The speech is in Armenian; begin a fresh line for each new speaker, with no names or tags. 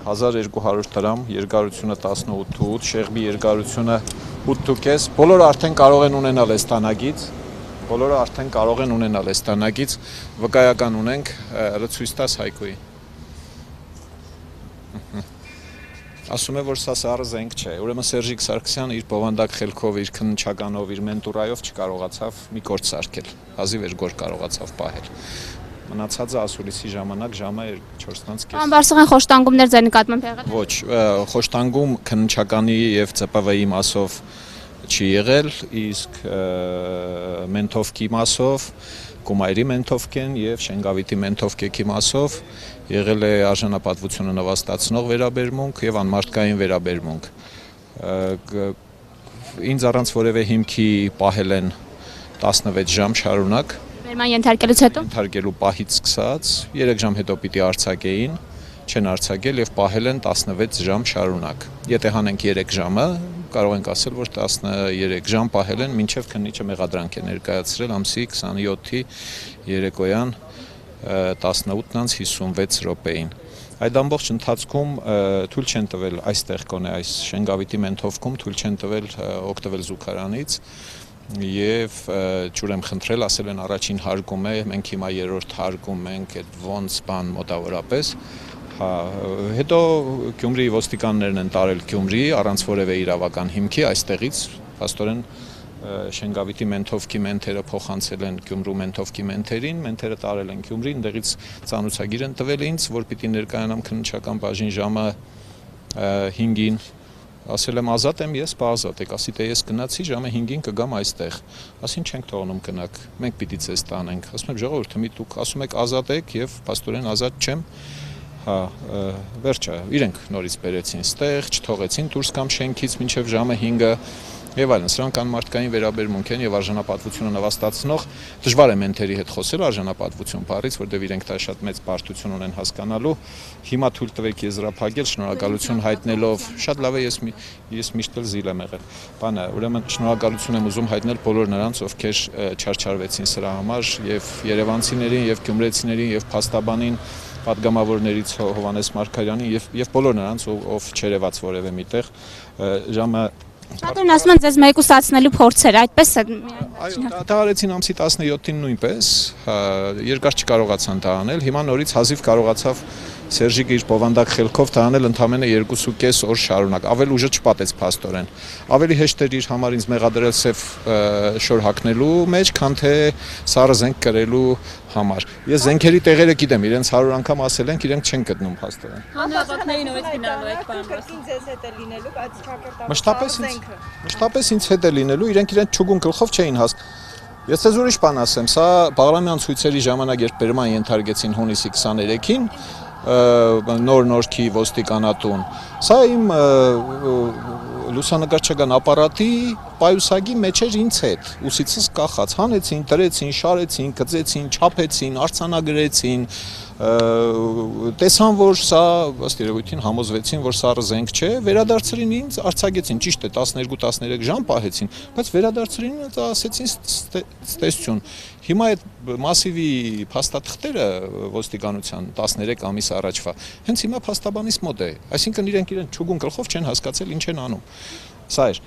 1200 դրամ, երկարությունը 18.8, շեղբի երկարությունը 8.5, բոլորը արդեն կարող են ունենալ այս տանագից, վկայական ունենք, ցույց տաս Հայկոյի։ Ասում է, որ սա սառը զենք չէ, ուրեմն Սերժիկ Սարգսյանը իր բովանդակ խելքով, իր քննչականով, իր մենտուրայով չկարողացավ մի կորց սարքել, հազիվ էր գոր կարողացավ պահել։ Մնացածը ասուլիսի ժամանակ ժամը 4:30։
Պարոն Բարսեղյան, խոշտանգումներ ձեր նկատմամբ եղել։
Ոչ, խոշտանգում քննչականի եւ ՑՊՎ-ի մասով չի եղել, իսկ մենթովկի մասով, Կումայրի մենթովկեն եւ Շենգավիթի մենթովկեքի մասով եղել է արժանապատվությունը նվաստացնող վերաբերմունք եւ անմարդկային վերաբերմունք։ Ինձ առանց որևէ հիմքի պահել են 16 ժամ շարունակ։
Վերման ենթարկելուց հետո։
Ենթարկելու պահից սկսած 3 ժամ հետո պիտի արձակեին, չեն արձակել եւ պահել են 16 ժամ շարունակ։ Եթե հանենք 3 ժամը, կարող ենք ասել, որ 13 ժամ պահել են, մինչև քննիչը մեղադրանք է ներկայացրել ամսի 27-ի երեկոյան 18:56 րոպեին։ Այդ ամբողջ ընթացքում թույլ չեն տվել այստեղ կոնե այս Շենգավիթի մենթովքում թույլ չեն տվել օգտվել զուգարանից եւ ջուր եմ խնդրել, ասել են առաջին հարկում է, մենք հիմա երրորդ հարկում ենք, այդ ոնց բան մոտավորապես։ Հետո Գյումրիի ոստիկաններն են տարել Գյումրի առանց որևէ իրավական հիմքի այստեղից փաստորեն Շենգավիթի մենթովկի մենթերը փոխանցել են Գյումրու մենթովկի մենթերին, մենթերը տարել են Գյումրի, այնտեղից ծանուցագիր են տվել ինձ, որ պիտի ներկայանամ քննչական բաժին ժամը 5-ին։ Ասել եմ ազատ եմ ես, բա ազատ եք, ասի թե ես գնացի ժամը 5-ին կգամ այստեղ։ Ասին չենք թողնում գնաք, մենք պիտի ձեզ տանենք։ Ասում եմ ժողովուրդ, մի դուք ասում եք ազատ եք եւ փաստորեն ազատ չեմ։ Վերջը, իրենք նորից բերեցին ստեղ, չթողեցին դուրս կամ շենքից մինչև ժամը 5-ը եւ այլն, սրանք անմարդկային վերաբերմունք են եւ արժանապատվությունը նվաստացնող, դժվար է մենթերի հետ խոսել արժանապատվություն բառից, որտեղ իրենք դա շատ մեծ բարդություն ունեն հասկանալու։ Հիմա թույլ տվեք եզրափակել, շնորհակալություն հայտնելով, շատ լավ է ես միշտ էլ զիլ եմ եղել։ Բանը, ուրեմն շնորհակալություն եմ ուզում հայտնել բոլոր նրանց, ովքեր չարչարվեցին սրա համար եւ երևանցիներին եւ գյումրեցիներին եւ փաստաբանին պատգամավորներից Հովհաննես Մարգարյանին եւ բոլոր նրանց, ով չերևաց որևէ միտեղ ժամը
Շատերն ասում են ձեզ մեկուսացնելու փորձեր, այդպես է։
Դա արեցին ամսի 17-ին նույնպես, երկար չկարողացան դա անել, հիմա նորից հազիվ կարողացավ Սերժիկը իր բովանդակ խելքով դա անել ընդամենը 2.5 օր շարունակ, ավել ուժը չպատեց փաստորեն։ Ավելի հեշտ էր իր համար ինձ մեղադրել սև շոր հագնելու մեջ, քան թե սառը զենք կրելու համար։ Ես զենքերի տեղերը գիտեմ, իրենց 100 անգամ ասել ենք, իրենք չեն գտնում փաստորեն։
Հանրապետների նորից գնալու եք բան։ Կրկին ձեզ հետ է լինելու, բայց
մշտապես ինձ հետ է լինելու, իրենք չուգուն գլխով չէին հասկանում։ Ես ձեզ ուրիշ բան ասեմ, սա Բաղրամյան ցույցերի ժամանակ երբ բերման ենթարկեցին հունիսի 23-ին նոր նորքի ոստիկանատուն, սա իմ լուսանկարչական ապարատի պայուսակի մեջ էր ինձ հետ, ուսիցս կախած, հանեցին, դրեցին, շարեցին, գծեցին, չափեցին, արձանագրեցին, տեսան, որ սա ըստ երևույթին համոզվեցին, որ սառը զենք չէ, վերադարձրին ինձ, արձակեցին, ճիշտ է 12-13 ժամ պահեցին, բայց վերադարձրին ինձ ասեցին ստեսություն։ Հիմա այդ մասիվի փաստաթղթերը ոստիկանության 13 ամիս առաջվա, հենց հիմա փաստաբանից մոտ է, այսինքն իրենք չուգուն գլխով չեն հասկացել ինչ են անում։ Սա էր։